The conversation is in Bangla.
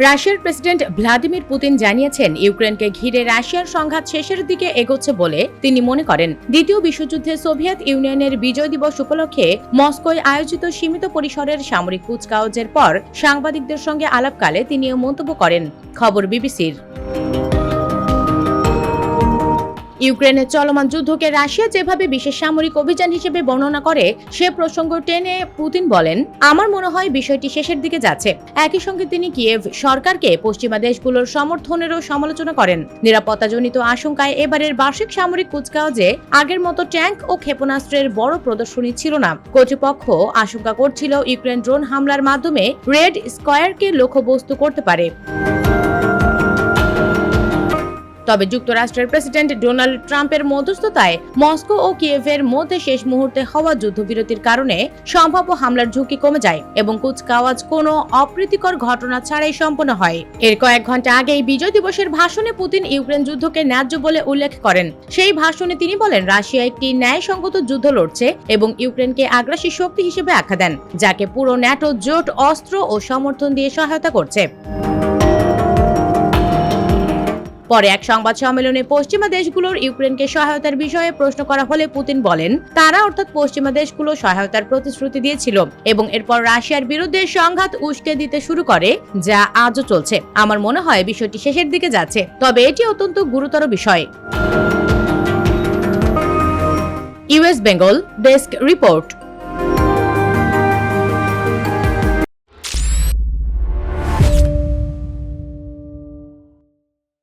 রাশিয়ার প্রেসিডেন্ট ভ্লাদিমির পুতিন জানিয়েছেন, ইউক্রেনকে ঘিরে রাশিয়ার সংঘাত শেষের দিকে এগোচ্ছে বলে তিনি মনে করেন। দ্বিতীয় বিশ্বযুদ্ধে সোভিয়েত ইউনিয়নের বিজয় দিবস উপলক্ষে মস্কোয় আয়োজিত সীমিত পরিসরের সামরিক কুচকাওয়াজের পর সাংবাদিকদের সঙ্গে আলাপকালে তিনি এ মন্তব্য করেন। খবর বিবিসির। ইউক্রেনের চলমান যুদ্ধকে রাশিয়া যেভাবে বিশেষ সামরিক অভিযান হিসেবে বর্ণনা করে সে প্রসঙ্গ টেনে পুতিন বলেন, আমার মনে হয় বিষয়টি শেষের দিকে যাচ্ছে। একই সঙ্গে তিনি কিয়েভ সরকারকে পশ্চিমা দেশগুলোর সমর্থনেরও সমালোচনা করেন। নিরাপত্তাজনিত আশঙ্কায় এবারের বার্ষিক সামরিক কুচকাওয়াজে আগের মতো ট্যাঙ্ক ও ক্ষেপণাস্ত্রের বড় প্রদর্শনী ছিল না। কর্তৃপক্ষ আশঙ্কা করছিল ইউক্রেন ড্রোন হামলার মাধ্যমে রেড স্কয়ারকে লক্ষ্যবস্তু করতে পারে। তবে যুক্তরাষ্ট্রের প্রেসিডেন্ট ডোনাল্ড ট্রাম্পের মধ্যস্থতায় মস্কো ও কিয়েভের মধ্যে শেষ মুহূর্তে হওয়া যুদ্ধবিরতির কারণে সম্ভাব্য হামলার ঝুঁকি কমে যায় এবং কুচকাওয়াজ কোনো অপ্রীতিকর ঘটনা ছাড়াই সম্পন্ন হয়। এর কয়েক ঘন্টা আগেই বিজয় দিবসের ভাষণে পুতিন ইউক্রেন যুদ্ধকে ন্যায্য বলে উল্লেখ করেন। সেই ভাষণে তিনি বলেন, রাশিয়া একটি ন্যায়সঙ্গত যুদ্ধ লড়ছে এবং ইউক্রেনকে আগ্রাসী শক্তি হিসেবে আখ্যা দেন, যাকে পুরো ন্যাটো জোট অস্ত্র ও সমর্থন দিয়ে সহায়তা করছে। পরে এক সংবাদ সম্মেলনে পশ্চিমা দেশগুলোর ইউক্রেনকে সহায়তার বিষয়ে প্রশ্ন করা হলে পুতিন বলেন, তারা অর্থাৎ পশ্চিমা দেশগুলো সহায়তার প্রতিশ্রুতি দিয়েছিল এবং এরপর রাশিয়ার বিরুদ্ধে সংঘাত উস্কে দিতে শুরু করে, যা আজও চলছে। আমার মনে হয় বিষয়টি শেষের দিকে যাচ্ছে, তবে এটি অত্যন্ত গুরুতর বিষয়। US Bengal desk report.